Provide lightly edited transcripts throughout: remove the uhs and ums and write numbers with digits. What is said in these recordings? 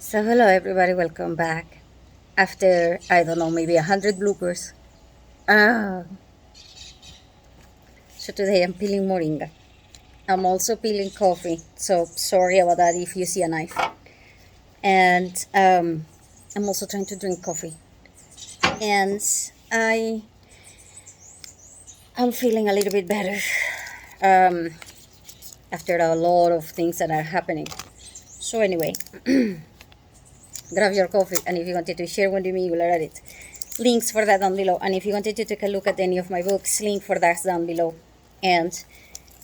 So hello everybody, welcome back. After, I don't know, maybe 100 bloopers. Ah, so today I'm peeling moringa. I'm also peeling coffee, so sorry about that if you see a knife. And I'm also trying to drink coffee. And I'm feeling a little bit better um, after a lot of things that are happening. So anyway, grab your coffee, and if you wanted to share one with me, you will read it. Links for that down below. And if you wanted to take a look at any of my books, link for that down below. And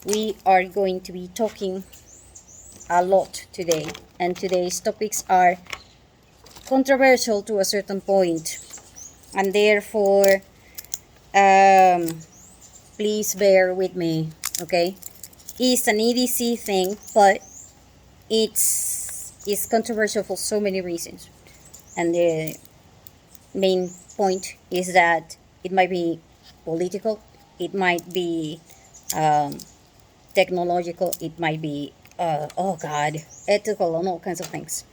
we are going to be talking a lot today. And today's topics are controversial to a certain point. And therefore, please bear with me, okay? It's an EDC thing, but it's controversial for so many reasons. And the main point is that it might be political, it might be technological, it might be ethical, and all kinds of things,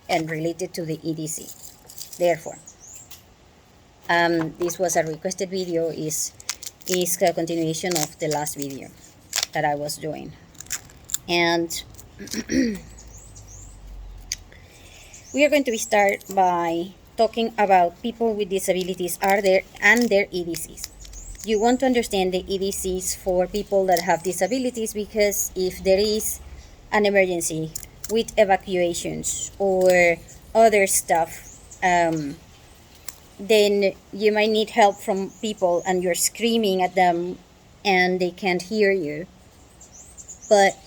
and related to the EDC. Therefore, this was a requested video, is a continuation of the last video that I was doing, and we are going to start by talking about people with disabilities are there and their EDCs. You want to understand the EDCs for people that have disabilities, because if there is an emergency with evacuations or other stuff, then you might need help from people and you're screaming at them and they can't hear you, but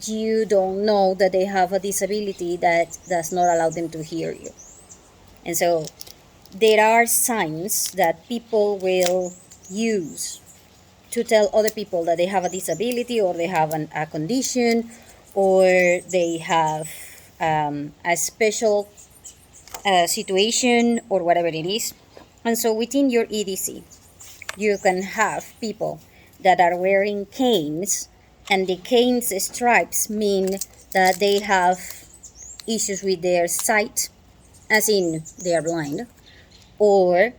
you don't know that they have a disability that does not allow them to hear you. And so there are signs that people will use to tell other people that they have a disability, or they have a condition, or they have a special situation, or whatever it is. And so within your EDC, you can have people that are wearing canes, and the canes stripes mean that they have issues with their sight, as in they are blind, or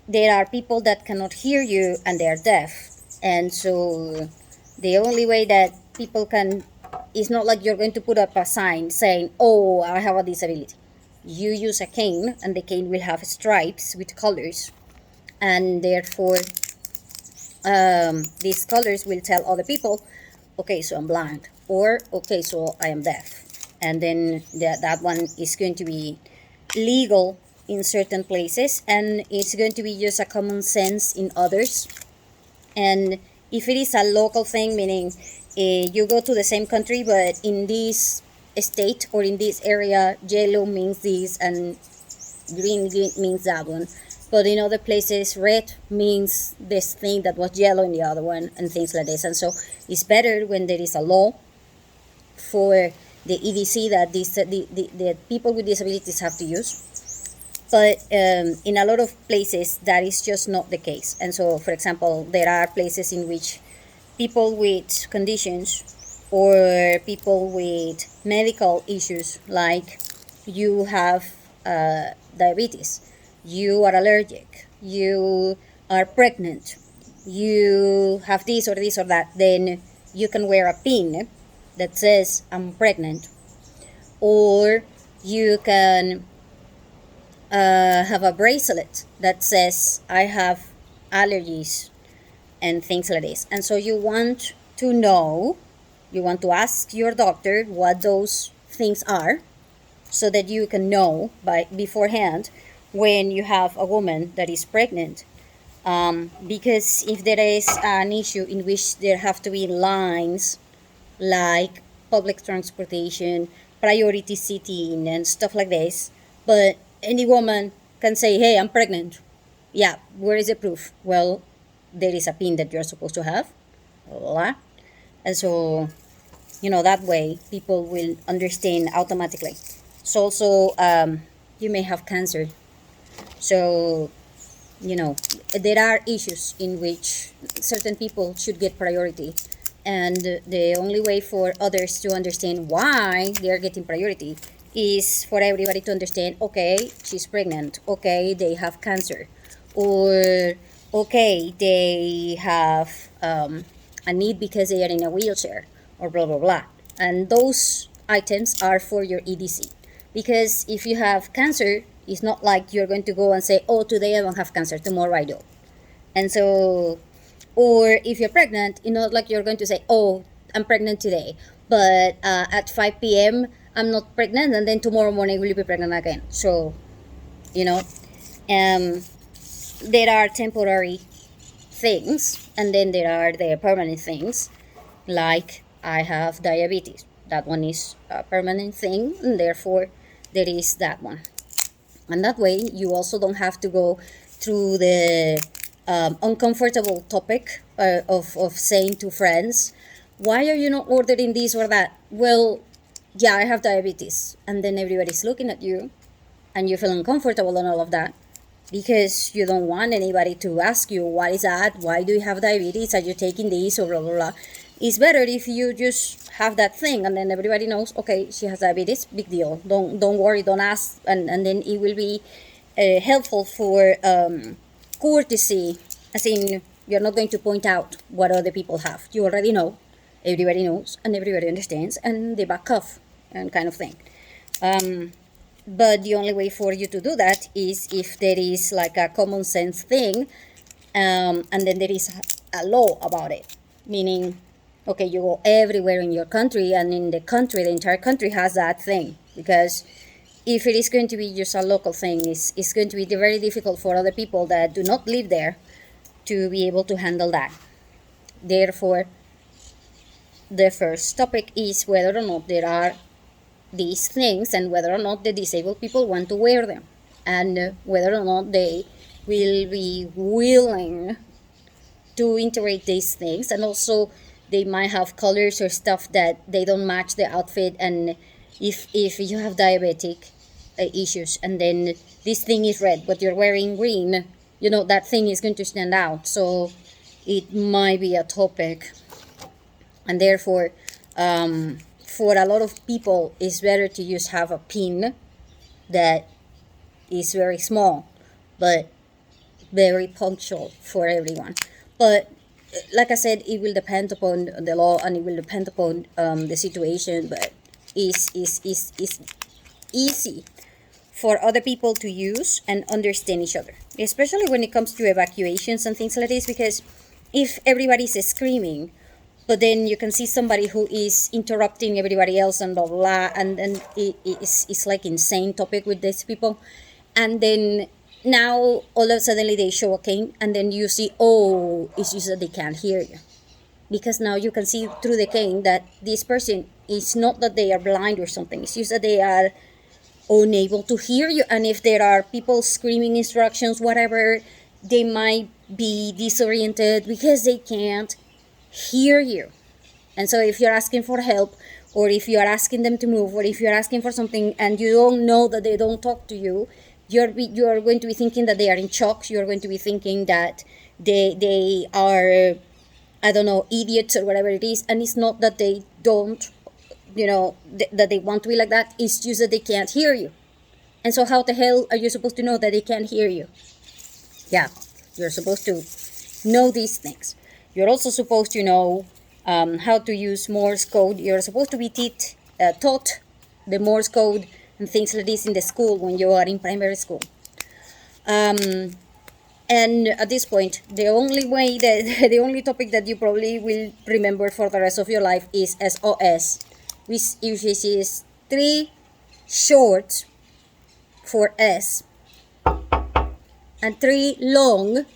there are people that cannot hear you and they are deaf. And so the only way that people can, it's not like you're going to put up a sign saying, oh, I have a disability. You use a cane, and the cane will have stripes with colors, and therefore these colors will tell other people, okay, so I'm blind, or okay, so I am deaf. And then that one is going to be legal in certain places, and it's going to be just a common sense in others. And if it is a local thing, meaning you go to the same country, but in this state or in this area, yellow means this and green means that one, but in other places red means this thing that was yellow in the other one, and things like this. And so it's better when there is a law for the EDC that the people with disabilities have to use. But in a lot of places, that is just not the case. And so, for example, there are places in which people with conditions or people with medical issues, like you have diabetes, you are allergic, you are pregnant, you have this or this or that, then you can wear a pin that says I'm pregnant, or you can have a bracelet that says I have allergies and things like this. And so you want to know, you want to ask your doctor what those things are, so that you can know by beforehand when you have a woman that is pregnant. Because if there is an issue in which there have to be lines like public transportation, priority seating, and stuff like this, but any woman can say, hey, I'm pregnant. Yeah, where is the proof? Well, there is a pin that you're supposed to have. Blah. And so, that way people will understand automatically. So also, you may have cancer. So, there are issues in which certain people should get priority. And the only way for others to understand why they're getting priority is for everybody to understand, okay, she's pregnant, okay, they have cancer, or okay, they have a need because they are in a wheelchair, or blah blah blah. And those items are for your EDC. Because if you have cancer, it's not like you're going to go and say, oh, today I don't have cancer, tomorrow I do. And so, or if you're pregnant, it's not like you're going to say, oh, I'm pregnant today, but at 5 p.m. I'm not pregnant, and then tomorrow morning will you be pregnant again? So, you know, um, there are temporary things, and then there are the permanent things, like I have diabetes. That one is a permanent thing, and therefore there is that one. And that way, you also don't have to go through the uncomfortable topic of saying to friends, why are you not ordering this or that? Well, yeah, I have diabetes. And then everybody's looking at you and you feel uncomfortable and all of that because you don't want anybody to ask you, what is that? Why do you have diabetes? Are you taking this or blah, blah, blah? It's better if you just have that thing and then everybody knows, okay, she has diabetes, big deal. Don't worry, don't ask. And then it will be helpful for courtesy, as in you're not going to point out what other people have. You already know, everybody knows, and everybody understands, and they back off and kind of thing. But the only way for you to do that is if there is like a common sense thing, and then there is a law about it, meaning, okay, you go everywhere in your country, and in the country, the entire country has that thing. Because if it is going to be just a local thing, it's going to be very difficult for other people that do not live there to be able to handle that. Therefore, the first topic is whether or not there are these things and whether or not the disabled people want to wear them, and whether or not they will be willing to integrate these things. And also, they might have colors or stuff that they don't match the outfit, and if you have diabetic issues and then this thing is red but you're wearing green, that thing is going to stand out. So it might be a topic, and therefore for a lot of people it's better to just have a pin that is very small but very punctual for everyone. But like I said, it will depend upon the law and it will depend upon the situation, but it's easy for other people to use and understand each other, especially when it comes to evacuations and things like this. Because if everybody's screaming, but then you can see somebody who is interrupting everybody else and blah blah, and it's like insane topic with these people, and then now all of a sudden they show a cane, and then you see, oh, it's just that they can't hear you, because now you can see through the cane that this person, is not that they are blind or something, it's just that they are unable to hear you. And if there are people screaming instructions, whatever, they might be disoriented because they can't hear you. And so if you're asking for help, or if you are asking them to move, or if you're asking for something and you don't know that they don't talk to you, you're going to be thinking that they are in shock. You're going to be thinking that they are, I don't know, idiots or whatever it is. And it's not that they don't, that they want to be like that. It's just that they can't hear you. And so how the hell are you supposed to know that they can't hear you? Yeah, you're supposed to know these things. You're also supposed to know how to use Morse code. You're supposed to be taught the Morse code and things like this in the school when you are in primary school. And at this point, the only topic that you probably will remember for the rest of your life is SOS, which is 3 short for S and 3 long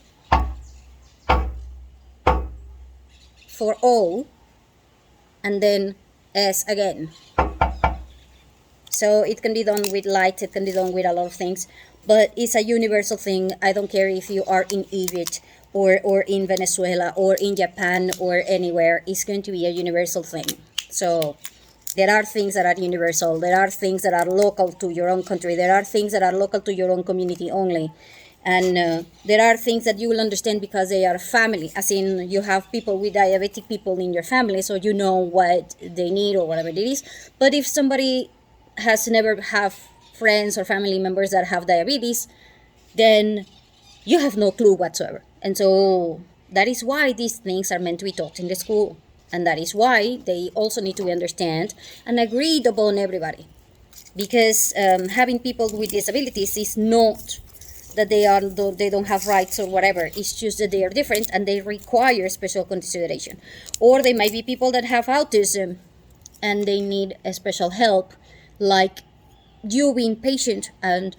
for O, and then S again. So it can be done with lights, it can be done with a lot of things, but it's a universal thing. I don't care if you are in Egypt or in Venezuela or in Japan or anywhere, it's going to be a universal thing. So there are things that are universal, there are things that are local to your own country, there are things that are local to your own community only. And there are things that you will understand because they are family, as in you have people with diabetic people in your family, so you know what they need or whatever it is. But if somebody has never have friends or family members that have diabetes, then you have no clue whatsoever. And so that is why these things are meant to be taught in the school. And that is why they also need to be understood and agreed upon everybody. Because having people with disabilities is not that they don't have rights or whatever. It's just that they are different and they require special consideration. Or they might be people that have autism and they need a special help, like you being patient and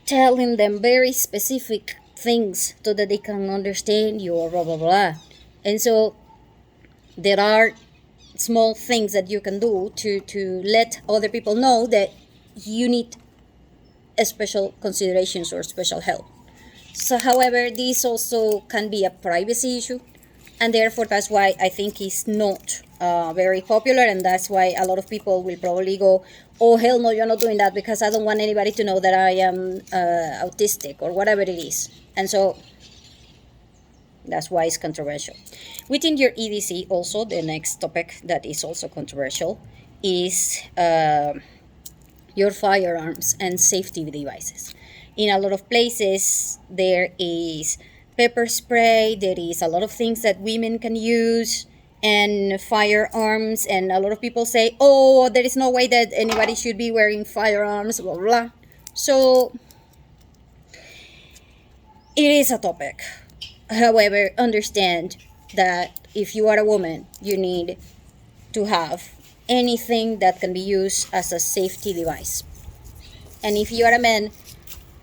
telling them very specific things so that they can understand you, or blah blah blah. And so there are small things that you can do to let other people know that you need a special considerations or special help. So however, this also can be a privacy issue, and therefore that's why I think it's not very popular, and that's why a lot of people will probably go, oh hell no, you're not doing that because I don't want anybody to know that I am autistic or whatever it is. And so that's why it's controversial. Within your EDC also, the next topic that is also controversial is your firearms and safety devices. In a lot of places there is pepper spray, there is a lot of things that women can use, and firearms, and a lot of people say, oh, there is no way that anybody should be wearing firearms, blah blah. So it is a topic. However, understand that if you are a woman, you need to have anything that can be used as a safety device. And if you are a man,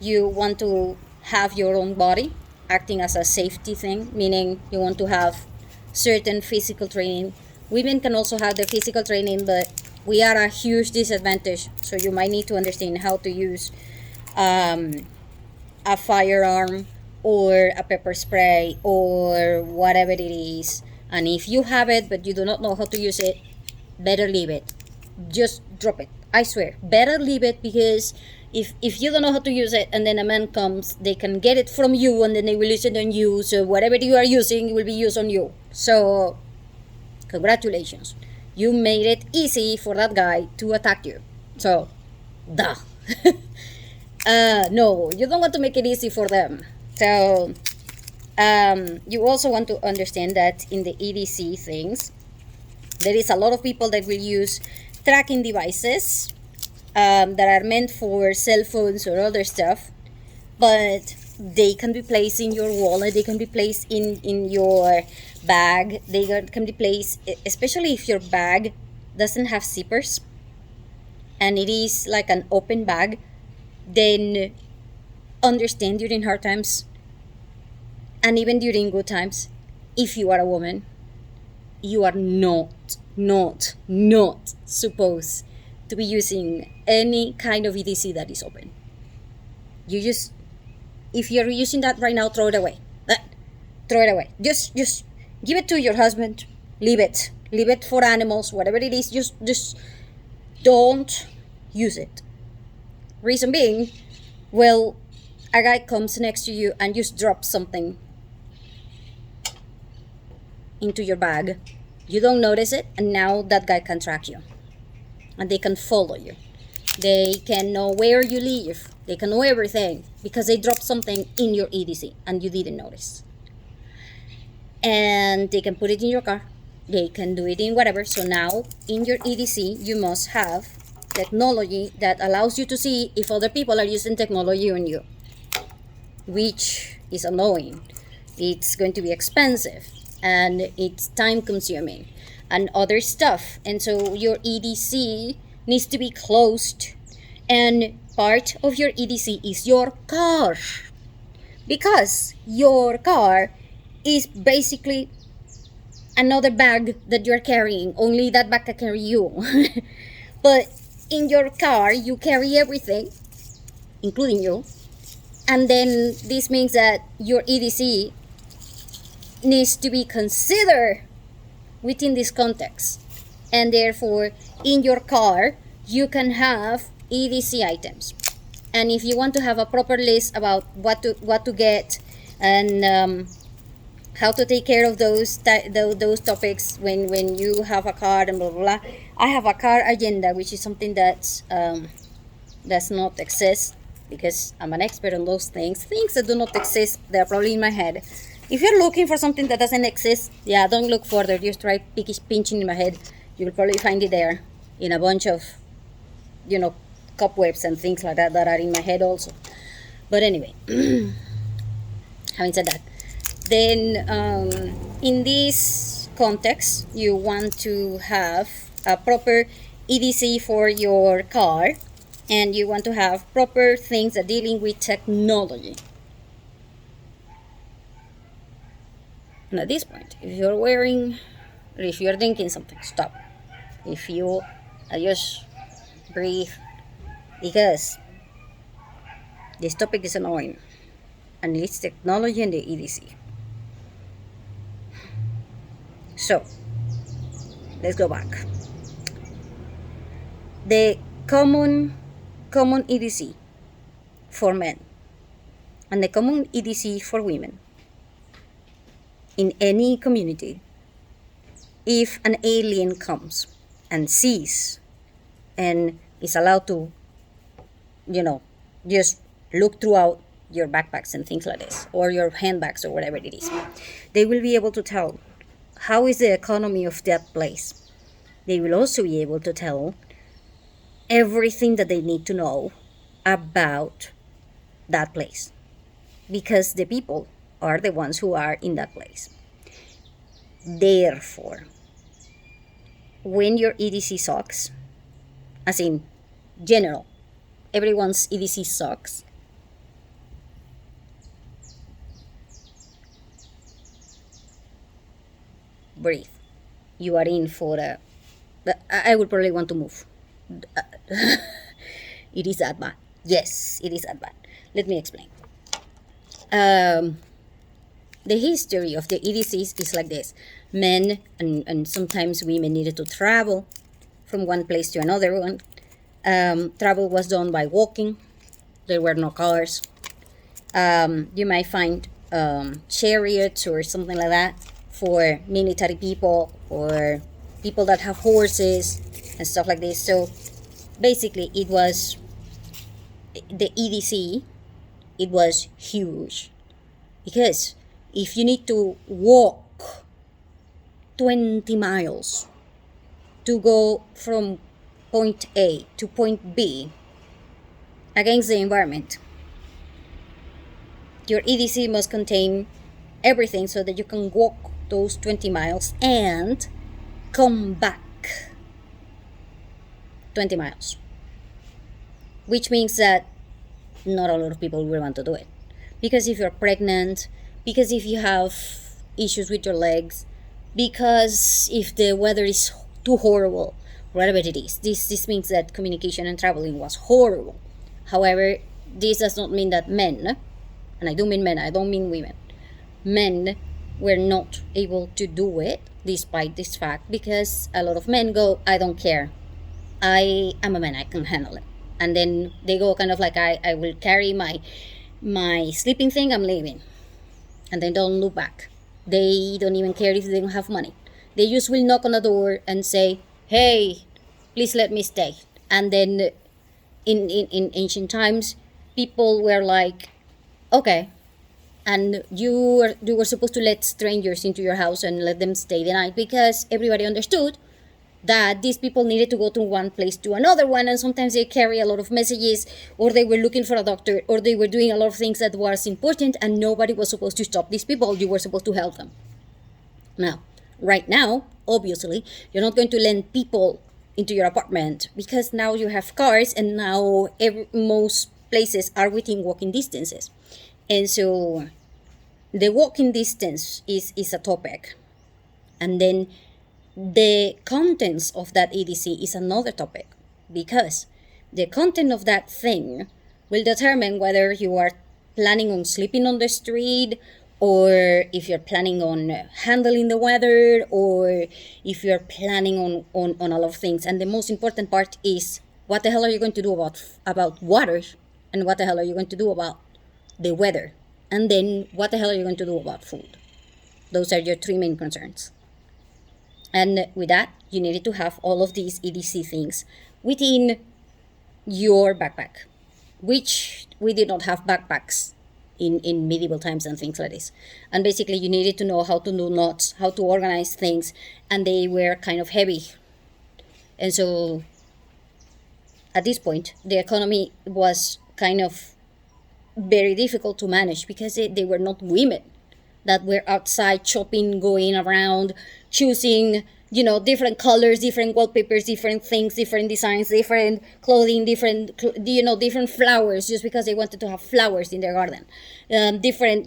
you want to have your own body acting as a safety thing, meaning you want to have certain physical training. Women can also have the physical training, but we are a huge disadvantage. So you might need to understand how to use a firearm or a pepper spray or whatever it is. And if you have it but you do not know how to use it, better leave it. Just drop it. I swear, better leave it, because if you don't know how to use it and then a man comes, they can get it from you and then they will use it on you. So whatever you are using will be used on you. So congratulations, you made it easy for that guy to attack you. So duh. No, you don't want to make it easy for them. So you also want to understand that in the EDC things, there is a lot of people that will use tracking devices that are meant for cell phones or other stuff, but they can be placed in your wallet, they can be placed in your bag, they can be placed, especially if your bag doesn't have zippers and it is like an open bag, then understand during hard times and even during good times, if you are a woman, you are not supposed to be using any kind of EDC that is open. You just, if you're using that right now, throw it away. Throw it away. Just give it to your husband. Leave it for animals, whatever it is. Just don't use it. Reason being, well, a guy comes next to you and just drops something into your bag. You don't notice it, and now that guy can track you. And they can follow you. They can know where you live. They can know everything because they dropped something in your EDC and you didn't notice. And they can put it in your car. They can do it in whatever. So now in your EDC, you must have technology that allows you to see if other people are using technology on you, which is annoying. It's going to be expensive and it's time consuming and other stuff. And so your EDC needs to be closed, and part of your EDC is your car, because your car is basically another bag that you're carrying, only that bag can carry you. But in your car you carry everything, including you, and then this means that your EDC needs to be considered within this context, and therefore in your car you can have EDC items. And if you want to have a proper list about what to get and how to take care of those topics when you have a car and blah blah blah, I have a car agenda, which is something that does not exist, because I'm an expert on those things that do not exist. They're probably in my head. If you're looking for something that doesn't exist, yeah, don't look further. Just try pinching in my head. You'll probably find it there in a bunch of, cobwebs and things like that are in my head also. But anyway, having said that, then in this context, you want to have a proper EDC for your car, and you want to have proper things that dealing with technology. And at this point, if you're wearing, or if you're thinking something, stop. If you just breathe, because this topic is annoying, and it's technology and the EDC. So, let's go back. The common EDC for men and the common EDC for women in any community, if an alien comes and sees and is allowed to, just look throughout your backpacks and things like this, or your handbags or whatever it is, they will be able to tell how is the economy of that place. They will also be able to tell everything that they need to know about that place, because the people are the ones who are in that place. Therefore, when your EDC sucks, as in general, everyone's EDC sucks, breathe. You are in for a... I would probably want to move. It is that bad. Yes, it is that bad. Let me explain. The history of the EDCs is like this. Men and sometimes women needed to travel from one place to another one. Travel was done by walking. There were no cars. You might find chariots or something like that for military people or people that have horses and stuff like this. So basically it was the EDC. It was huge, because if you need to walk 20 miles to go from point A to point B against the environment, your EDC must contain everything so that you can walk those 20 miles and come back 20 miles. Which means that not a lot of people will want to do it. Because if you're pregnant, because if you have issues with your legs, because if the weather is too horrible, whatever it is, this means that communication and traveling was horrible. However, this does not mean that men, and I do mean men, I don't mean women, men were not able to do it despite this fact, because a lot of men go, I don't care, I am a man, I can handle it. And then they go kind of like, I will carry my sleeping thing, I'm leaving. And they don't look back. They don't even care if they don't have money. They just will knock on the door and say, hey, please let me stay. And then in ancient times, people were like, okay. And you were supposed to let strangers into your house and let them stay the night, because everybody understood that these people needed to go to one place to another one, and sometimes they carry a lot of messages, or they were looking for a doctor, or they were doing a lot of things that was important, and nobody was supposed to stop these people. You were supposed to help them. Now, right now, obviously, you're not going to let people into your apartment, because now you have cars, and now most places are within walking distances. And so the walking distance is a topic. And then the contents of that EDC is another topic, because the content of that thing will determine whether you are planning on sleeping on the street, or if you're planning on handling the weather, or if you're planning on a lot of things. And the most important part is, what the hell are you going to do about water, and what the hell are you going to do about the weather, and then what the hell are you going to do about food? Those are your three main concerns. And with that, you needed to have all of these EDC things within your backpack, which we did not have backpacks in medieval times and things like this. And basically you needed to know how to do knots, how to organize things, and they were kind of heavy. And so at this point, the economy was kind of very difficult to manage because they were not women that were outside shopping, going around, choosing, different colors, different wallpapers, different things, different designs, different clothing, different flowers, just because they wanted to have flowers in their garden. Different,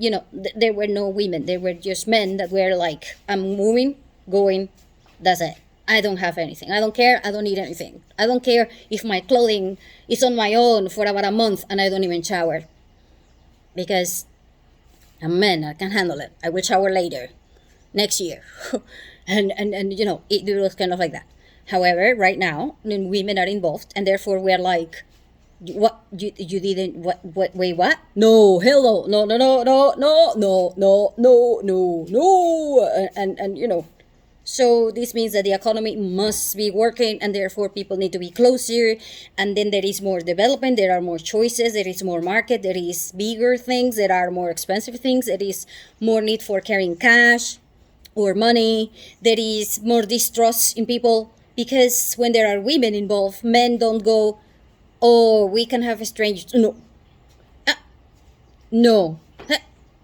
there were no women. There were just men that were like, I'm moving, going, that's it. I don't have anything. I don't care. I don't need anything. I don't care if my clothing is on my own for about a month and I don't even shower. Because I'm a man, I can handle it. I will shower later, next year. and it was kind of like that. However, right now, women are involved, and therefore we're like, what, you didn't, what, wait, what? No, hell no, no, no, no, no, no, no, no, no, no, and so this means that the economy must be working, and therefore people need to be closer, and then there is more development, there are more choices, there is more market, there is bigger things, there are more expensive things, there is more need for carrying cash or money, there is more distrust in people, because when there are women involved, men don't go, oh, we can have strangers. No. No.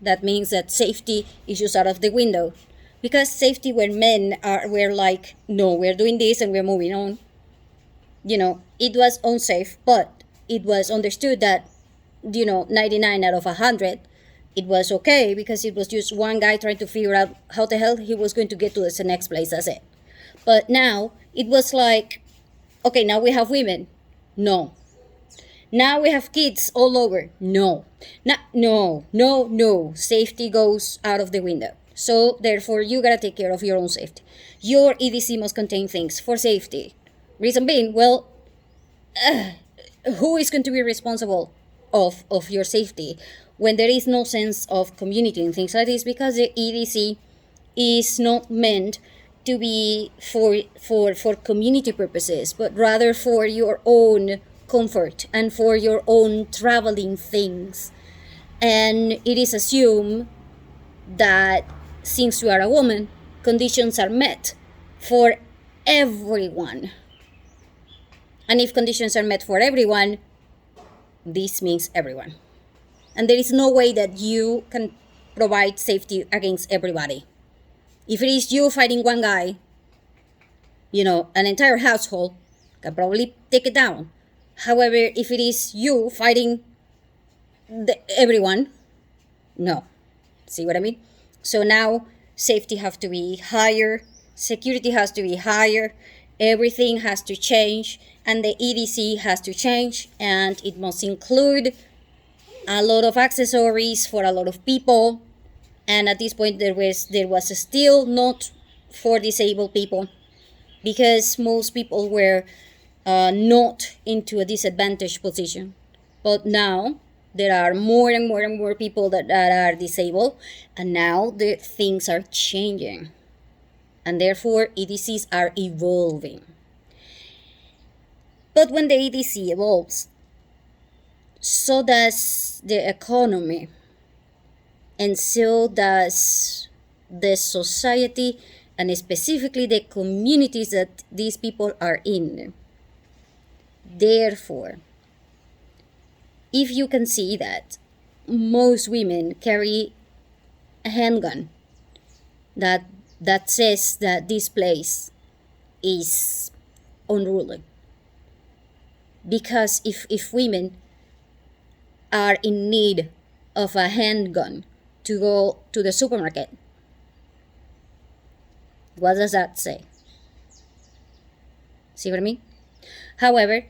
That means that safety is just out of the window. Because safety when men were like, no, we're doing this and we're moving on. It was unsafe, but it was understood that, 99 out of 100, it was okay because it was just one guy trying to figure out how the hell he was going to get to the next place, that's it. But now it was like, okay, now we have women. No. Now we have kids all over. No. No. Safety goes out of the window. So therefore you gotta take care of your own safety. Your EDC must contain things for safety. Reason being, well, who is going to be responsible of your safety when there is no sense of community and things like this? Because the EDC is not meant to be for community purposes, but rather for your own comfort and for your own traveling things. And it is assumed that since you are a woman, conditions are met for everyone. And if conditions are met for everyone, this means everyone. And there is no way that you can provide safety against everybody. If it is you fighting one guy, an entire household can probably take it down. However, if it is you fighting everyone, no. See what I mean? So now safety has to be higher, security has to be higher, everything has to change, and the EDC has to change, and it must include a lot of accessories for a lot of people. And at this point there was still not for disabled people, because most people were not into a disadvantaged position. But now there are more and more and more people that are disabled, and now the things are changing, and therefore EDCs are evolving. But when the EDC evolves, so does the economy, and so does the society, and specifically the communities that these people are in. Therefore, if you can see that most women carry a handgun that says that this place is unruly, because if women are in need of a handgun to go to the supermarket, what does that say? See what I mean? However,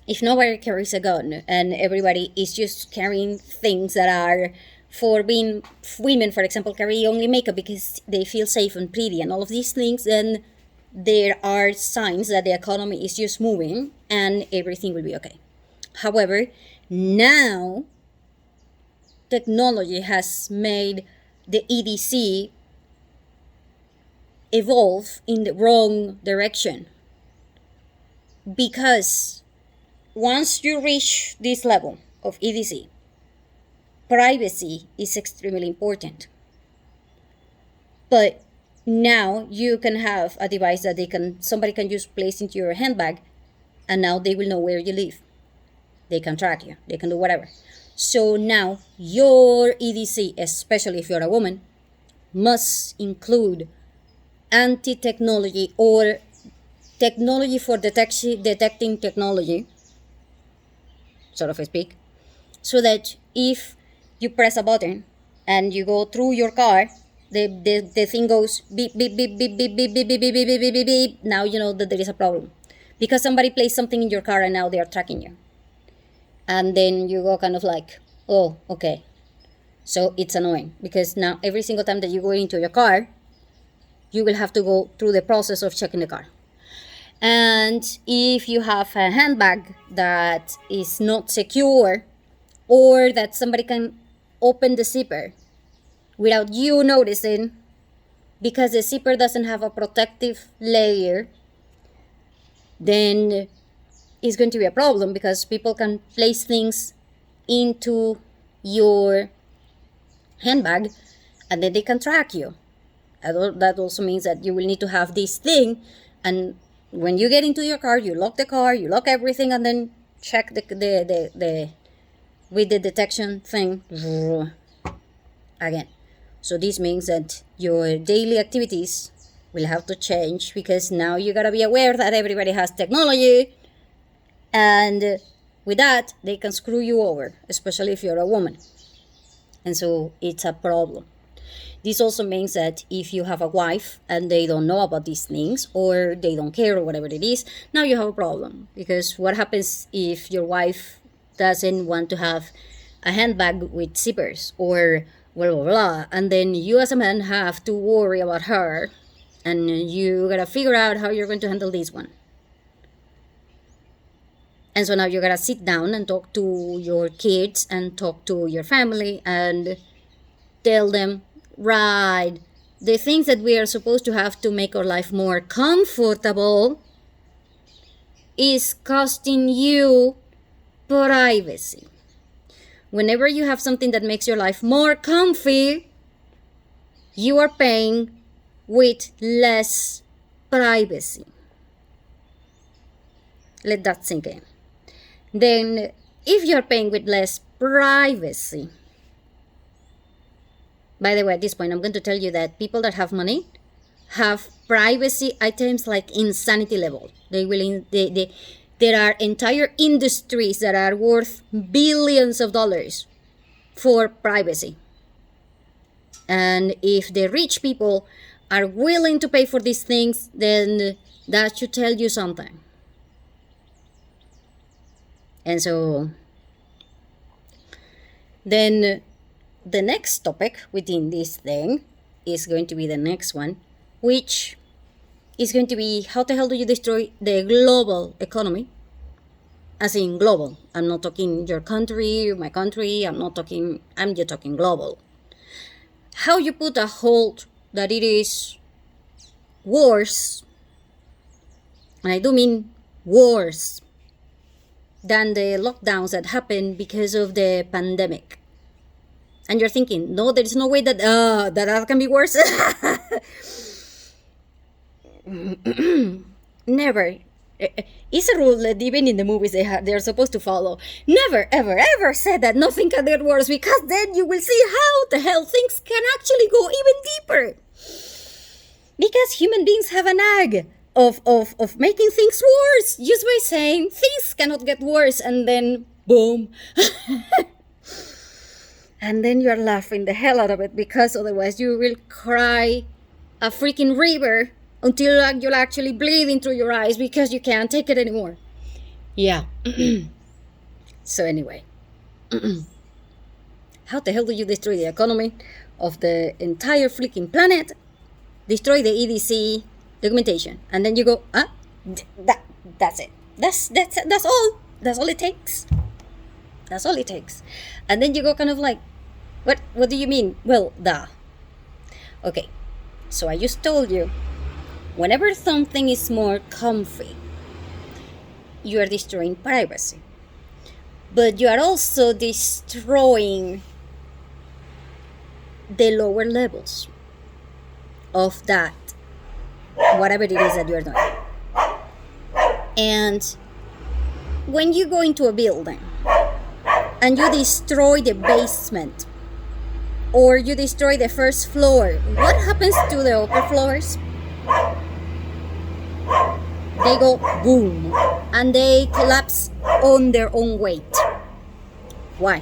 if nobody carries a gun and everybody is just carrying things that are for being women, for example, carry only makeup because they feel safe and pretty and all of these things, then there are signs that the economy is just moving and everything will be okay. However, now technology has made the EDC evolve in the wrong direction. Because once you reach this level of EDC, privacy is extremely important. But now you can have a device that somebody can just place into your handbag, and now they will know where you live. They can track you. They can do whatever. So now your EDC, especially if you're a woman, must include anti-technology or technology for detecting technology, sort of speak, so that if you press a button and you go through your car, the thing goes beep, beep, beep, beep, beep, beep, beep, beep, beep, beep, beep, beep, beep. Now you know that there is a problem. Because somebody placed something in your car and now they are tracking you. And then you go kind of like, oh, okay. So it's annoying because now every single time that you go into your car, you will have to go through the process of checking the car. And if you have a handbag that is not secure, or that somebody can open the zipper without you noticing, because the zipper doesn't have a protective layer, then it's going to be a problem, because people can place things into your handbag and then they can track you. That also means that you will need to have this thing, and when you get into your car, you lock the car, you lock everything, and then check the with the detection thing again. So this means that your daily activities will have to change, because now you gotta be aware that everybody has technology, and with that they can screw you over, especially if you're a woman. And so it's a problem. This also means that if you have a wife and they don't know about these things, or they don't care, or whatever it is, now you have a problem. Because what happens if your wife doesn't want to have a handbag with zippers, or blah, blah, blah, and then you as a man have to worry about her, and you gotta figure out how you're going to handle this one. And so now you gotta sit down and talk to your kids and talk to your family and tell them, right, the things that we are supposed to have to make our life more comfortable is costing you privacy. Whenever you have something that makes your life more comfy, you are paying with less privacy. Let that sink in. Then, if you're paying with less privacy, by the way, at this point, I'm going to tell you that people that have money have privacy items like insanity level. There are entire industries that are worth billions of dollars for privacy. And if the rich people are willing to pay for these things, then that should tell you something. And so then the next topic within this thing is going to be the next one, which is going to be, how the hell do you destroy the global economy? As in global. I'm not talking your country, my country. I'm just talking global. How you put a hold that it is worse, and I do mean worse, than the lockdowns that happened because of the pandemic. And you're thinking, no, there is no way that can be worse. Never. It's a rule that even in the movies they're supposed to follow. Never, ever, ever said that nothing can get worse, because then you will see how the hell things can actually go even deeper. Because human beings have a knack of making things worse, just by saying things cannot get worse, and then boom. And then you're laughing the hell out of it, because otherwise you will cry a freaking river until you'll actually bleeding through your eyes because you can't take it anymore. Yeah. So anyway, how the hell do you destroy the economy of the entire freaking planet? Destroy the EDC documentation, and then you go, that's it. That's all. That's all it takes. That's all it takes. And then you go kind of like, what do you mean? Well, Okay. So I just told you Whenever something is more comfy, you are destroying privacy. But you are also destroying the lower levels of that, whatever it is that you're doing. And when you go into a building and you destroy the basement or you destroy the first floor, what happens to the upper floors? They go boom and they collapse on their own weight. Why?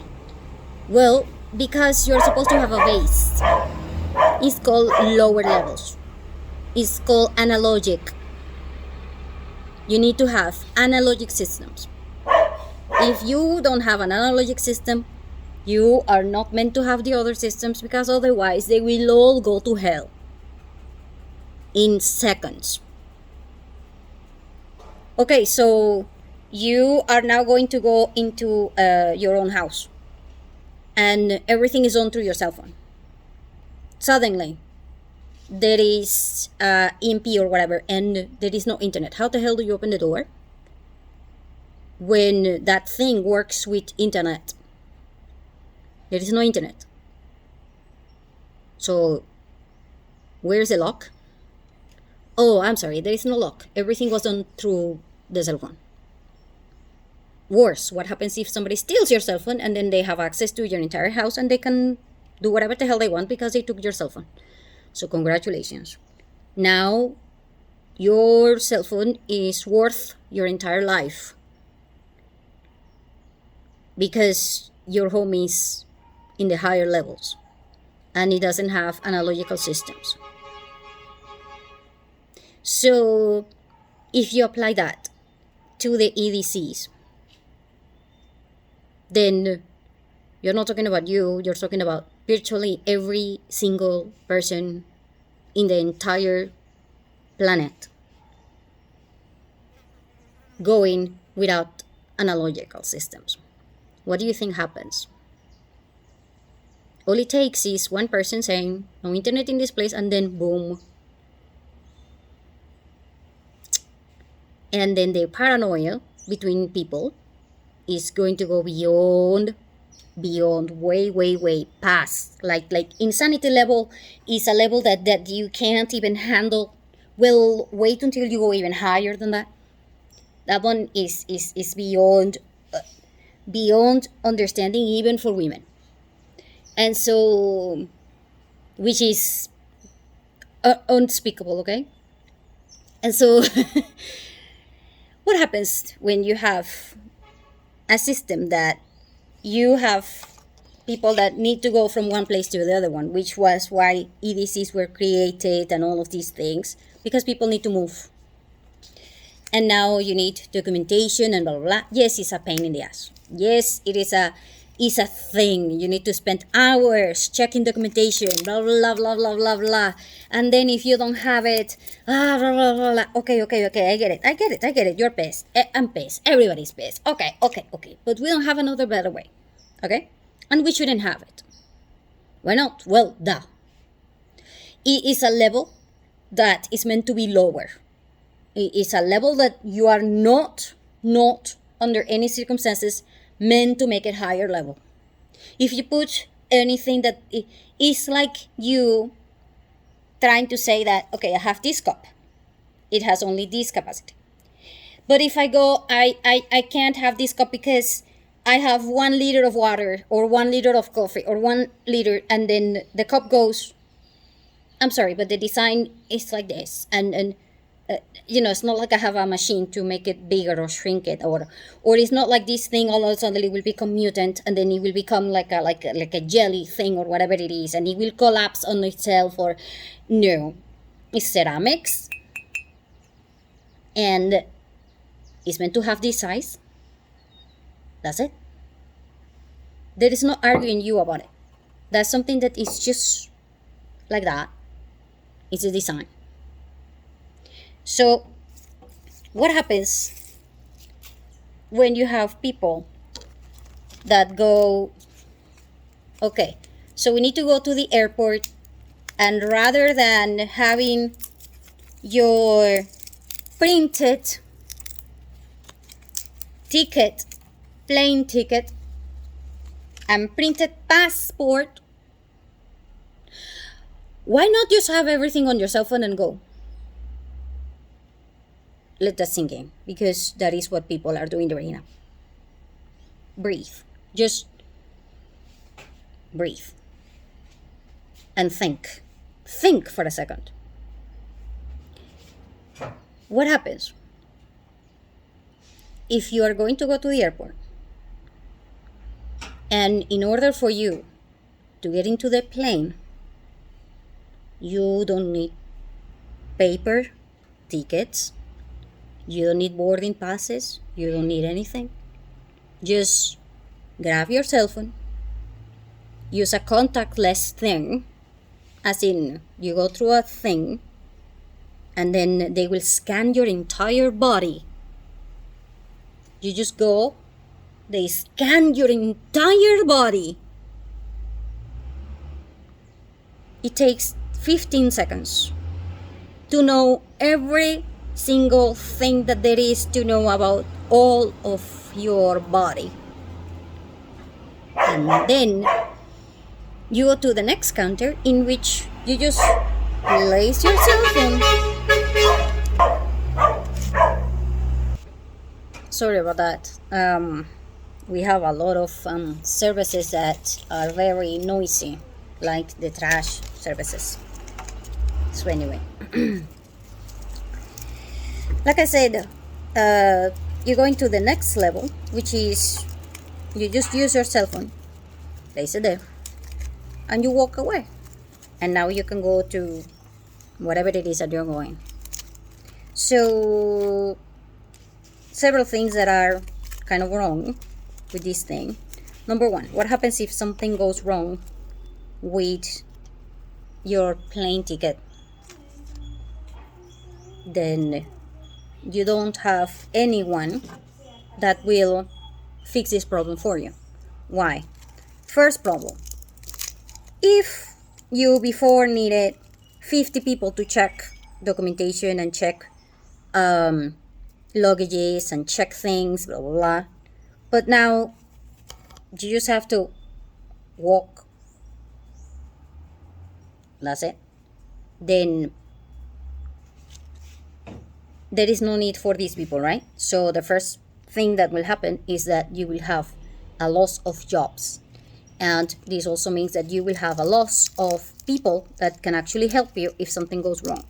Well, because you're supposed to have a base. It's called lower levels. It's called analogic. You need to have analogic systems. If you don't have an analogic system, you are not meant to have the other systems, because otherwise they will all go to hell in seconds. Okay, so you are now going to go into your own house and everything is on through your cell phone. Suddenly, there is EMP or whatever, and there is no internet. How the hell do you open the door when that thing works with internet? There is no internet. So, where's the lock? Oh, I'm sorry, there is no lock. Everything was done through the cell phone. Worse, what happens if somebody steals your cell phone and then they have access to your entire house and they can do whatever the hell they want because they took your cell phone? So congratulations. Now your cell phone is worth your entire life because your home is in the higher levels and it doesn't have analogical systems. So if you apply that to the EDCs, then you're not talking about you, you're talking about virtually every single person in the entire planet going without analogical systems. What do you think happens? All it takes is one person saying, no internet in this place, and then boom. And then the paranoia between people is going to go beyond, way past. Like insanity level is a level that you can't even handle. Well, wait until you go even higher than that. That one is beyond understanding, even for women. And so, which is unspeakable, okay? And so, what happens when you have a system that you have people that need to go from one place to the other one, which was why EDCs were created and all of these things, because people need to move. And now you need documentation and blah, blah, blah. Yes, it's a pain in the ass. Yes, it's a thing. You need to spend hours checking documentation, blah, blah, blah, blah, blah, blah. And then if you don't have it, blah, blah, blah, blah. Okay, I get it. You're pissed. I'm pissed. Everybody's pissed. Okay. But we don't have another better way. Okay? And we shouldn't have it. Why not? Well, duh. It is a level that is meant to be lower. It is a level that you are not under any circumstances meant to make it higher level. If you put anything that is like you trying to say that, okay, I have this cup. It has only this capacity. But if I go, I can't have this cup because I have 1 liter of water or 1 liter of coffee or 1 liter, and then the cup goes, I'm sorry, but the design is like this. And it's not like I have a machine to make it bigger or shrink it, or it's not like this thing all of a sudden it will become mutant and then it will become like a jelly thing or whatever it is, and it will collapse on itself. Or no, it's ceramics, and it's meant to have this size. That's it. There is no arguing you about it. That's something that is just like that. It's a design. So, what happens when you have people that go, okay, so we need to go to the airport, and rather than having your printed ticket, plane ticket, and printed passport, why not just have everything on your cell phone and go? Let that sink in, because that is what people are doing right now. Breathe. Just breathe. And think. Think for a second. What happens if you are going to go to the airport and in order for you to get into the plane, you don't need paper tickets, you don't need boarding passes, you don't need anything. Just grab your cell phone, use a contactless thing, as in you go through a thing and then they will scan your entire body. You just go, they scan your entire body. It takes 15 seconds to know every single thing that there is to know about all of your body. And then you go to the next counter, in which you just place your cell phone. Sorry about that. We have a lot of services that are very noisy, like the trash services. So anyway, like I said, you're going to the next level, which is you just use your cell phone, place it there, and you walk away. And now you can go to whatever it is that you're going. So several things that are kind of wrong with this thing. Number one, what happens if something goes wrong with your plane ticket? Then you don't have anyone that will fix this problem for you. Why? First problem, if you before needed 50 people to check documentation and check luggages and check things, blah blah blah, but now you just have to walk, that's it, then there is no need for these people, right? So the first thing that will happen is that you will have a loss of jobs, and this also means that you will have a loss of people that can actually help you if something goes wrong.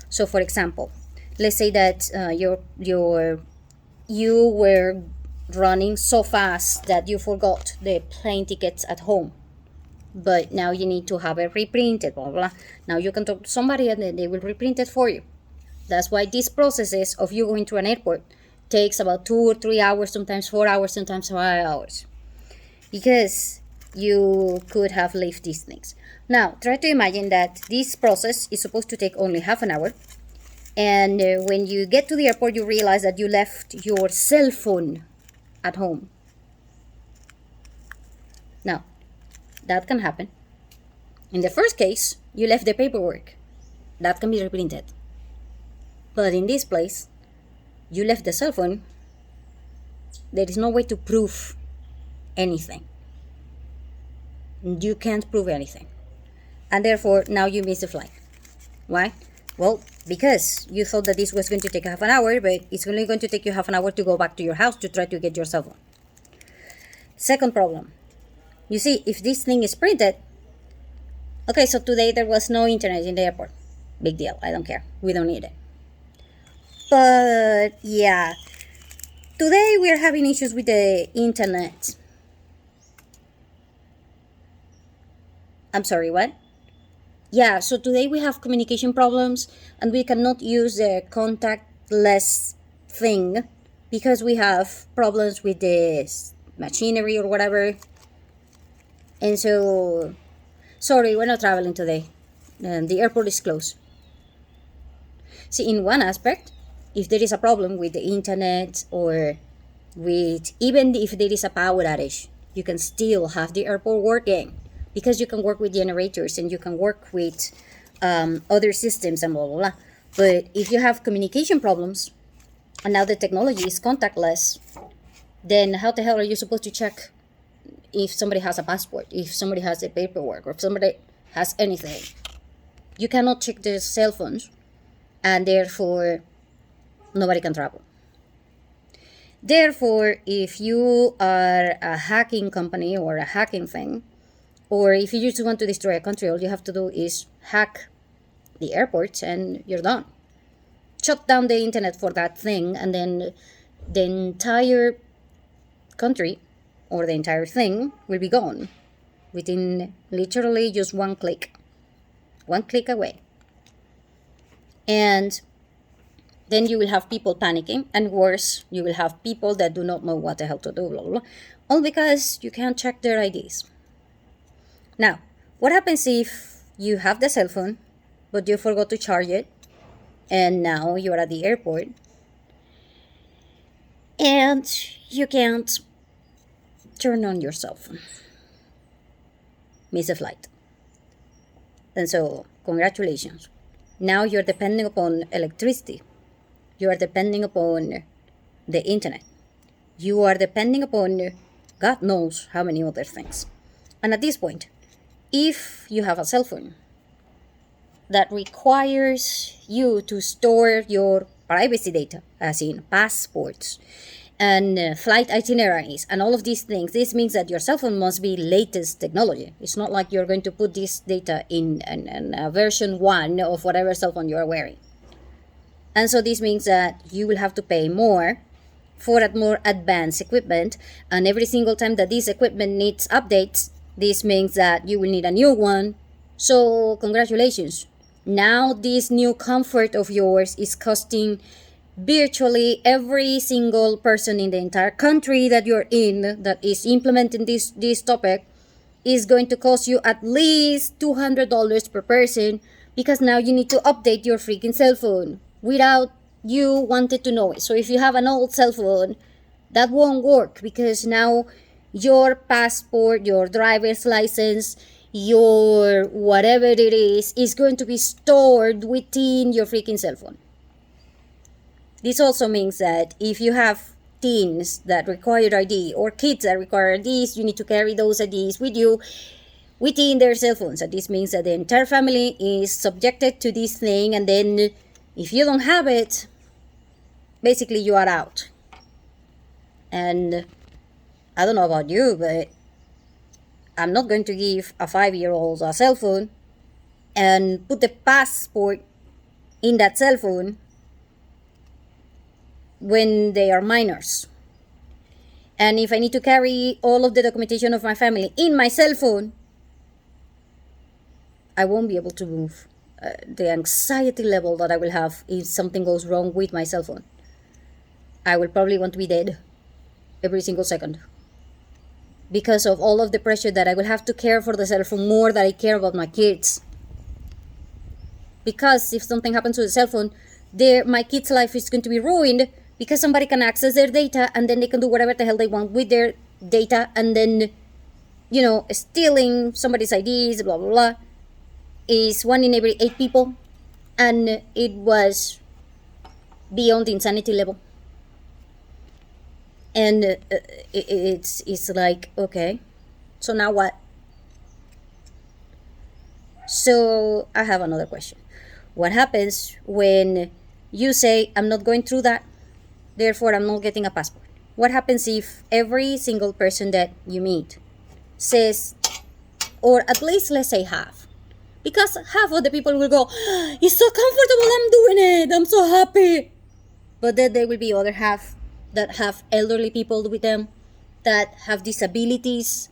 So for example, let's say that you were running so fast that you forgot the plane tickets at home, but now you need to have it reprinted, blah blah. Now you can talk to somebody and then they will reprint it for you. That's why these processes of you going to an airport takes about 2 or 3 hours, sometimes 4 hours, sometimes 5 hours, because you could have left these things. Now try to imagine that this process is supposed to take only half an hour, and when you get to the airport you realize that you left your cell phone at home. Now that can happen. In the first case, you left the paperwork, that can be reprinted. But in this place, you left the cell phone. There is no way to prove anything. You can't prove anything. And therefore, now you miss the flight. Why? Well, because you thought that this was going to take half an hour, but it's only going to take you half an hour to go back to your house to try to get your cell phone. Second problem. You see, if this thing is printed, okay, so today there was no internet in the airport. Big deal. I don't care. We don't need it. But yeah, today we are having issues with the internet. I'm sorry, what? Yeah, so today we have communication problems and we cannot use the contactless thing because we have problems with this machinery or whatever. And so, sorry, we're not traveling today. The airport is closed. See, in one aspect, if there is a problem with the internet or with, even if there is a power outage, you can still have the airport working because you can work with generators and you can work with other systems and blah, blah, blah. But if you have communication problems, and now the technology is contactless, then how the hell are you supposed to check if somebody has a passport, if somebody has a paperwork, or if somebody has anything? You cannot check their cell phones, and therefore nobody can travel. Therefore, if you are a hacking company or a hacking thing, or if you just want to destroy a country, all you have to do is hack the airports and you're done. Shut down the internet for that thing, and then the entire country or the entire thing will be gone within literally just one click away. And then you will have people panicking, and worse, you will have people that do not know what the hell to do, blah, blah, blah, all because you can't check their IDs. Now, what happens if you have the cell phone, but you forgot to charge it, and now you're at the airport, and you can't turn on your cell phone? Miss a flight. And so, congratulations. Now you're depending upon electricity. You are depending upon the internet. You are depending upon God knows how many other things. And at this point, if you have a cell phone that requires you to store your privacy data, as in passports and flight itineraries and all of these things, this means that your cell phone must be latest technology. It's not like you're going to put this data in version 1 of whatever cell phone you're wearing. And so this means that you will have to pay more for that more advanced equipment, and every single time that this equipment needs updates, this means that you will need a new one. So congratulations. Now this new comfort of yours is costing virtually every single person in the entire country that you're in that is implementing this topic is going to cost you at least $200 per person, because now you need to update your freaking cell phone without you wanted to know it. So if you have an old cell phone, that won't work, because now your passport, your driver's license, your whatever it is going to be stored within your freaking cell phone. This also means that if you have teens that require ID or kids that require IDs, you need to carry those IDs with you within their cell phones. And this means that the entire family is subjected to this thing, and then if you don't have it, basically you are out. And I don't know about you, but I'm not going to give a 5-year-old a cell phone and put the passport in that cell phone when they are minors. And if I need to carry all of the documentation of my family in my cell phone, I won't be able to move. The anxiety level that I will have if something goes wrong with my cell phone. I will probably want to be dead every single second, because of all of the pressure that I will have to care for the cell phone more than I care about my kids. Because if something happens to the cell phone, my kid's life is going to be ruined, because somebody can access their data and then they can do whatever the hell they want with their data, and then, stealing somebody's IDs, blah, blah, blah, is 1 in every 8 people, and it was beyond the insanity level. And it's like, okay, so now what? So I have another question. What happens when you say, I'm not going through that, therefore I'm not getting a passport? What happens if every single person that you meet says, or at least let's say half, because half of the people will go, it's so comfortable, I'm doing it, I'm so happy. But then there will be other half that have elderly people with them, that have disabilities,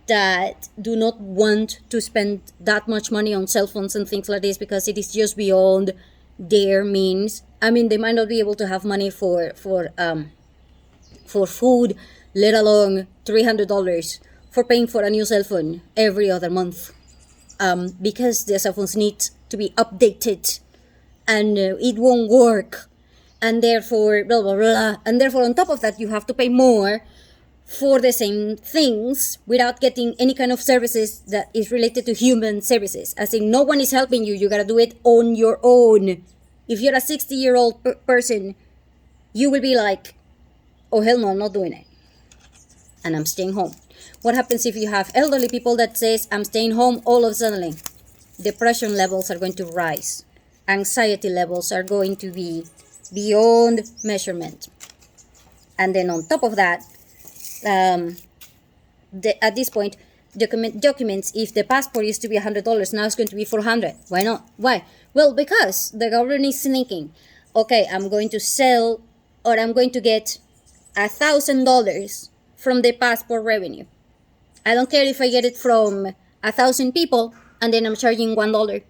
that do not want to spend that much money on cell phones and things like this, because it is just beyond their means. I mean, they might not be able to have money for food, let alone $300 for paying for a new cell phone every other month. Because the cell phones need to be updated, and it won't work, and therefore blah blah blah, and therefore on top of that you have to pay more for the same things without getting any kind of services that is related to human services, as in no one is helping you, you gotta do it on your own. If you're a 60-year-old person, you will be like, oh hell no, I'm not doing it, and I'm staying home. What happens if you have elderly people that says, I'm staying home? All of a sudden, depression levels are going to rise. Anxiety levels are going to be beyond measurement. And then on top of that, at this point, documents, if the passport used to be $100, now it's going to be $400. Why not? Why? Well, because the government is thinking, okay, I'm going to sell, or I'm going to get $1,000 from the passport revenue. I don't care if I get it from 1,000 people and then I'm charging $1.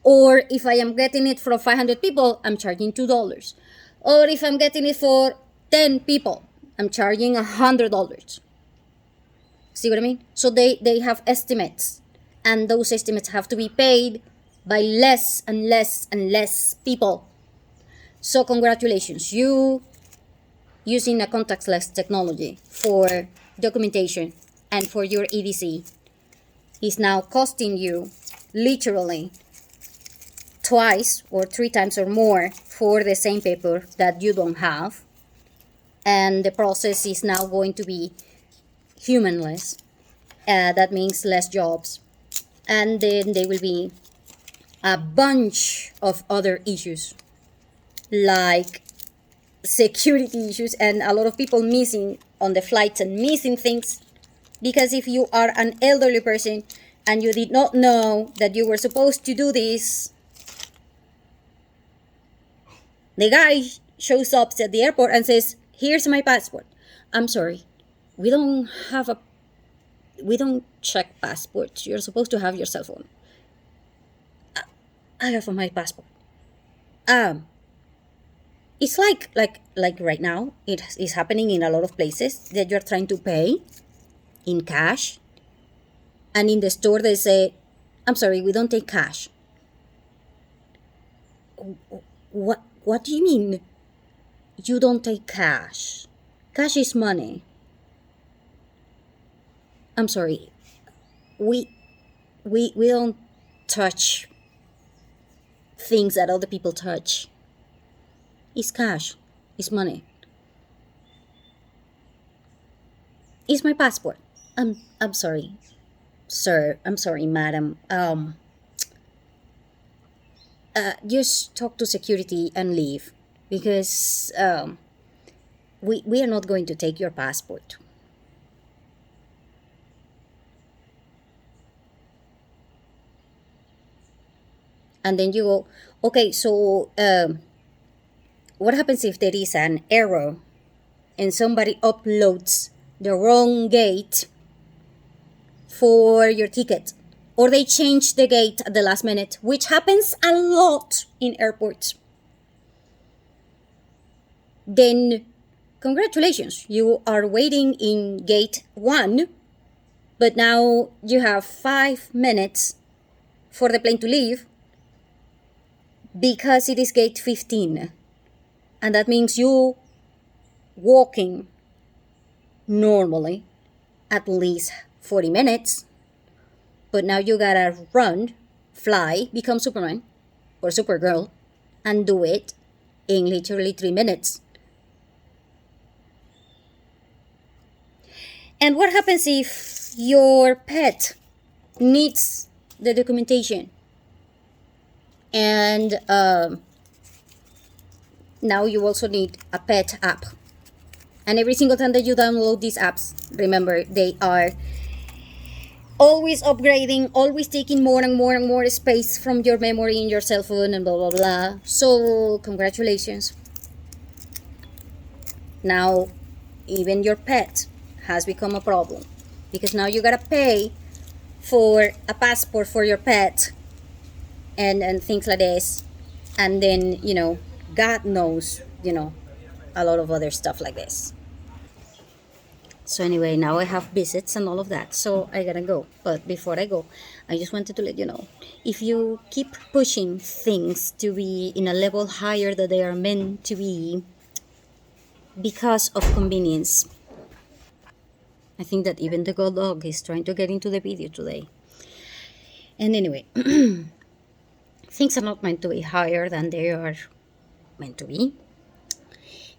Or if I am getting it from 500 people, I'm charging $2. Or if I'm getting it for 10 people, I'm charging $100. See what I mean? So they have estimates, and those estimates have to be paid by less and less and less people. So congratulations, you using a contactless technology for documentation and for your EDC is now costing you literally twice or 3 times or more for the same paper that you don't have. And the process is now going to be humanless. That means less jobs. And then there will be a bunch of other issues like security issues and a lot of people missing on the flights and missing things. Because if you are an elderly person and you did not know that you were supposed to do this, the guy shows up at the airport and says, here's my passport. I'm sorry, we don't check passports. You're supposed to have your cell phone. I have my passport. It's like right now, it is happening in a lot of places that you're trying to pay in cash, and in the store they say, I'm sorry, we don't take cash. What do you mean you don't take cash? Cash is money. I'm sorry, we don't touch things that other people touch. It's cash. It's money. It's my passport. I'm sorry, sir. I'm sorry, madam. Just talk to security and leave, because we are not going to take your passport. And then you go, okay, so what happens if there is an error and somebody uploads the wrong gate for your ticket, or they change the gate at the last minute, which happens a lot in airports? Then congratulations, you are waiting in gate 1, but now you have 5 minutes for the plane to leave because it is gate 15. And that means you walking normally at least 40 minutes, but now you gotta run, fly, become Superman or Supergirl, and do it in literally 3 minutes. And what happens if your pet needs the documentation? And now you also need a pet app. And every single time that you download these apps, remember, they are always upgrading, always taking more and more and more space from your memory in your cell phone and blah, blah, blah. So congratulations. Now, even your pet has become a problem, because now you gotta pay for a passport for your pet and things like this. And then, God knows, a lot of other stuff like this. So anyway, now I have visits and all of that, so I gotta go. But before I go, I just wanted to let you know, if you keep pushing things to be in a level higher than they are meant to be because of convenience, I think that even the god dog is trying to get into the video today. And anyway, things are not meant to be higher than they are meant to be.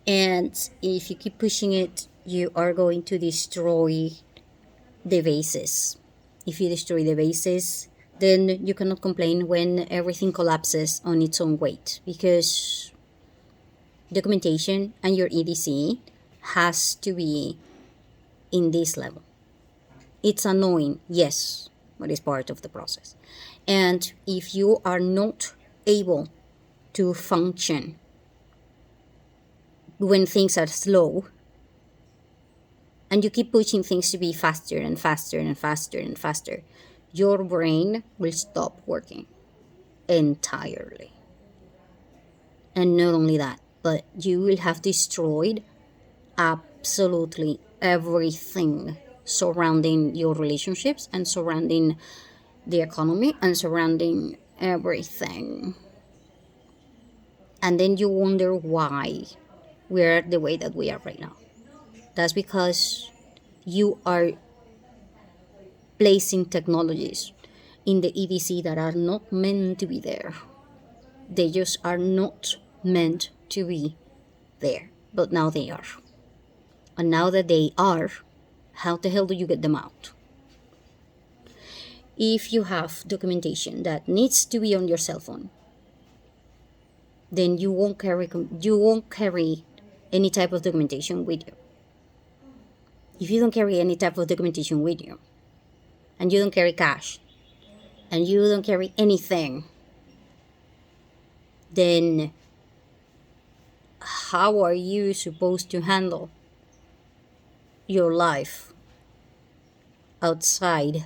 And if you keep pushing it, you are going to destroy the bases. If you destroy the bases, then you cannot complain when everything collapses on its own weight, because documentation and your EDC has to be in this level. It's annoying, yes, but it's part of the process. And if you are not able to function when things are slow, and you keep pushing things to be faster and faster and faster and faster, your brain will stop working entirely. And not only that, but you will have destroyed absolutely everything surrounding your relationships and surrounding the economy and surrounding everything. And then you wonder why we're the way that we are right now. That's because you are placing technologies in the EDC that are not meant to be there. They just are not meant to be there, but now they are. And now that they are, how the hell do you get them out? If you have documentation that needs to be on your cell phone, then you won't carry any type of documentation with you. If you don't carry any type of documentation with you, and you don't carry cash, and you don't carry anything, then how are you supposed to handle your life outside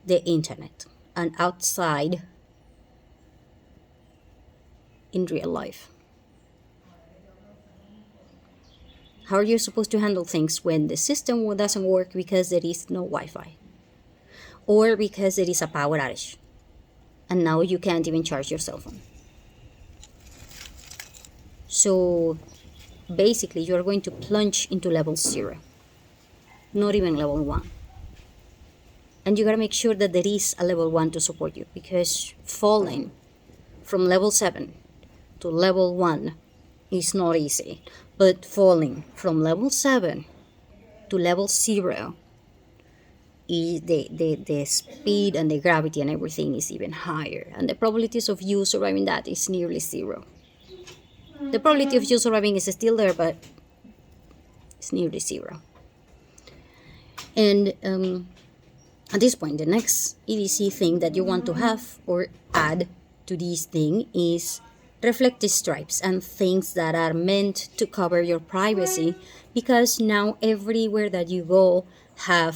the internet and outside in real life? How are you supposed to handle things when the system doesn't work because there is no Wi-Fi, or because there is a power outage and now you can't even charge your cell phone? So basically you're going to plunge into level 0, not even level 1. And you gotta make sure that there is a level 1 to support you, because falling from level 7 to level 1 is not easy. But falling from level 7 to level 0, is the speed and the gravity and everything is even higher. And the probabilities of you surviving that is nearly 0. The probability of you surviving is still there, but it's nearly 0. And at this point, the next EDC thing that you want to have or add to this thing is reflective stripes and things that are meant to cover your privacy, because now everywhere that you go have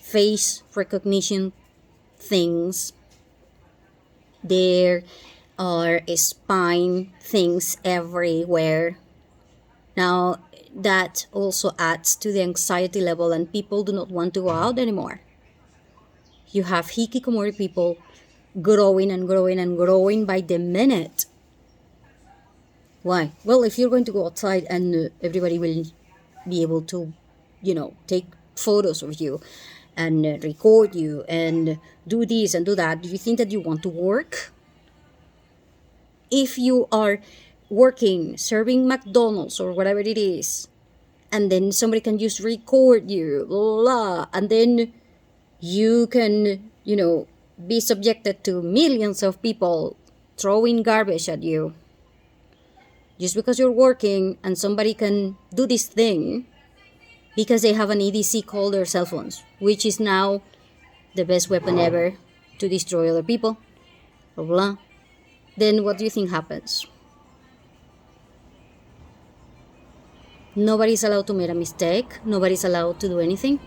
face recognition things. There are spine things everywhere. Now that also adds to the anxiety level, and people do not want to go out anymore. You have hikikomori people growing and growing and growing by the minute. Why? Well, if you're going to go outside and everybody will be able to, take photos of you and record you and do this and do that, do you think that you want to work? If you are working, serving McDonald's or whatever it is, and then somebody can just record you, blah, blah, and then you can, be subjected to millions of people throwing garbage at you, just because you're working, and somebody can do this thing because they have an EDC called their cell phones, which is now the best weapon ever to destroy other people, blah, blah. Then what do you think happens? Nobody's allowed to make a mistake. Nobody's allowed to do anything.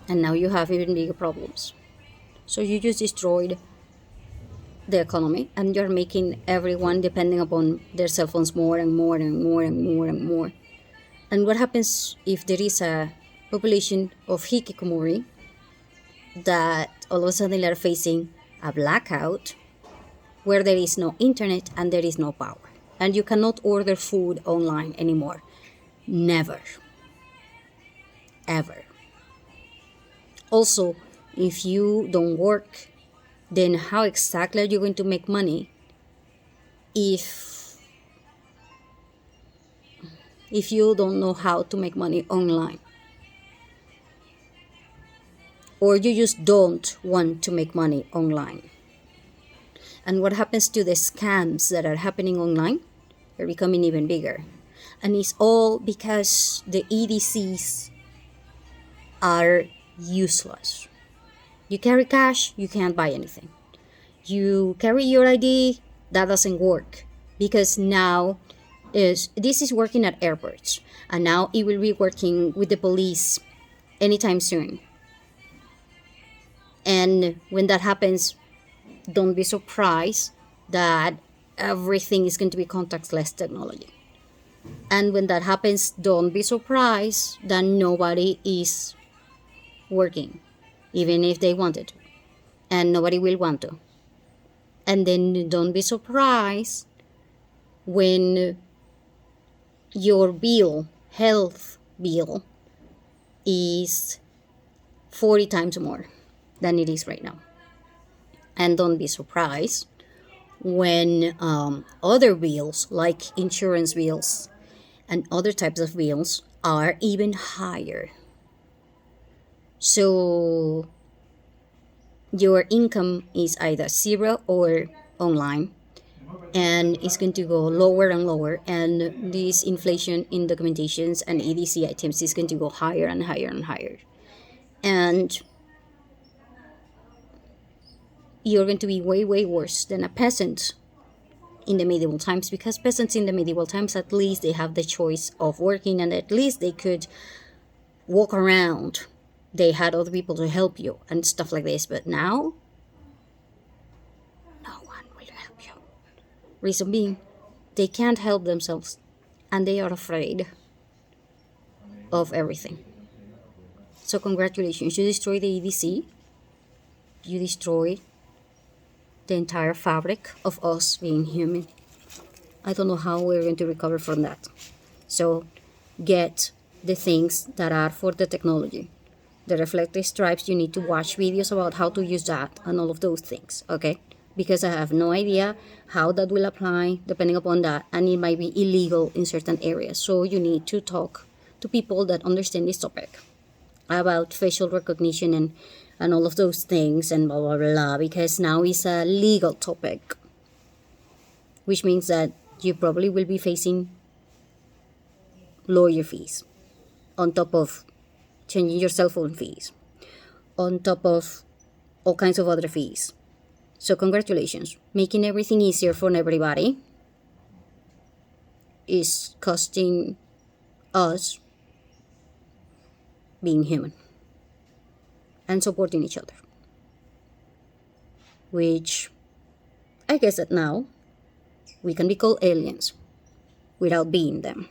And now you have even bigger problems. So you just destroyed the economy, and you're making everyone depending upon their cell phones more and more and more and more and more. And what happens if there is a population of hikikomori that all of a sudden are facing a blackout where there is no internet and there is no power, and you cannot order food online anymore? Never. Ever. Also, if you don't work, then how exactly are you going to make money if you don't know how to make money online, or you just don't want to make money online. And what happens to the scams that are happening online? They're becoming even bigger. And it's all because the EDCs are useless. You carry cash, you can't buy anything. You carry your ID, that doesn't work, because now this is working at airports, and now it will be working with the police anytime soon. And when that happens, don't be surprised that everything is going to be contactless technology. And when that happens, don't be surprised that nobody is working, even if they wanted to, and nobody will want to. And then don't be surprised when your bill, health bill, is 40 times more than it is right now. And don't be surprised when other bills, like insurance bills and other types of bills, are even higher. So your income is either zero or online, and it's going to go lower and lower, and this inflation in documentations and EDC items is going to go higher and higher and higher. And you're going to be way, way worse than a peasant in the medieval times, because peasants in the medieval times, at least they have the choice of working, and at least they could walk around. They had other people to help you and stuff like this. But now, no one will help you. Reason being, they can't help themselves, and they are afraid of everything. So congratulations, you destroyed the EDC. You destroyed the entire fabric of us being human. I don't know how we're going to recover from that. So get the things that are for the technology. The reflective stripes, you need to watch videos about how to use that and all of those things, okay? Because I have no idea how that will apply depending upon that, and it might be illegal in certain areas. So you need to talk to people that understand this topic about facial recognition and all of those things and blah, blah, blah, because now it's a legal topic, which means that you probably will be facing lawyer fees on top of changing your cell phone fees, on top of all kinds of other fees. So congratulations. Making everything easier for everybody is costing us being human and supporting each other, which I guess that now we can be called aliens without being them.